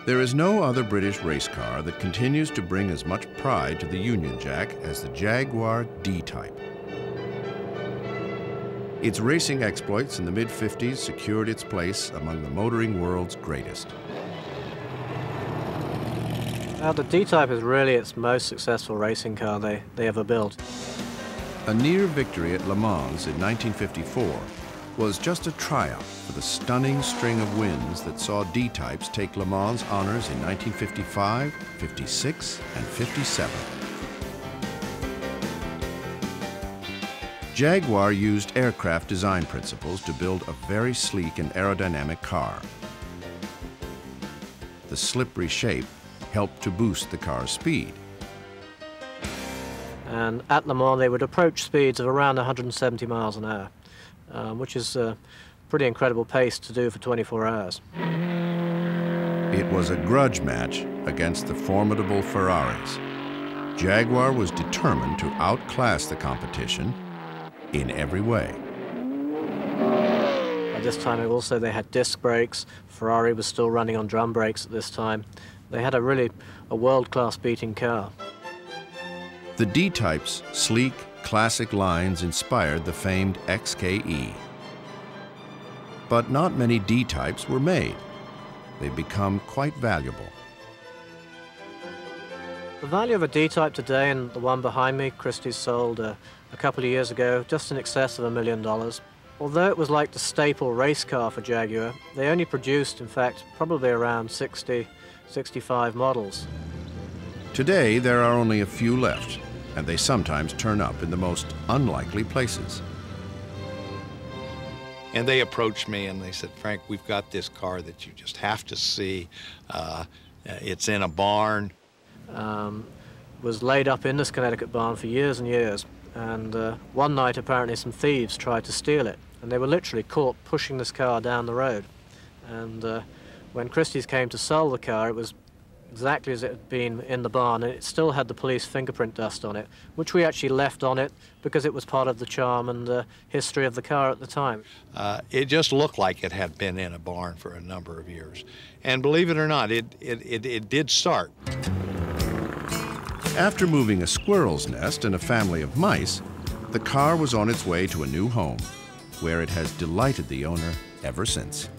There is no other British race car that continues to bring as much pride to the Union Jack as the Jaguar D-Type. Its racing exploits in the mid-50s secured its place among the motoring world's greatest. The D-Type is really its most successful racing car they ever built. A near victory at Le Mans in 1954 was just a tryout for the stunning string of wins that saw D-Types take Le Mans honors in 1955, 56, and 57. Jaguar used aircraft design principles to build a very sleek and aerodynamic car. The slippery shape helped to boost the car's speed. And at Le Mans, they would approach speeds of around 170 miles an hour, which is a pretty incredible pace to do for 24 hours. It was a grudge match against the formidable Ferraris. Jaguar was determined to outclass the competition in every way. At this time also they had disc brakes. Ferrari was still running on drum brakes at this time. They had a world-class beating car. The D-Type's sleek, classic lines inspired the famed XKE. But not many D-Types were made. They've become quite valuable. The value of a D-Type today, and the one behind me, Christie's sold a couple of years ago, just in excess of $1 million. Although it was like the staple race car for Jaguar, they only produced, in fact, probably around 60, 65 models. Today, there are only a few left, and they sometimes turn up in the most unlikely places. And they approached me and they said, "Frank, we've got this car that you just have to see. It's in a barn." Was laid up in this Connecticut barn for years and years. And one night, apparently, some thieves tried to steal it. And they were literally caught pushing this car down the road. And when Christie's came to sell the car, it was exactly as it had been in the barn, and it still had the police fingerprint dust on it, which we actually left on it because it was part of the charm and history of the car at the time. It just looked like it had been in a barn for a number of years. And believe it or not, it did start. After moving a squirrel's nest and a family of mice, the car was on its way to a new home, where it has delighted the owner ever since.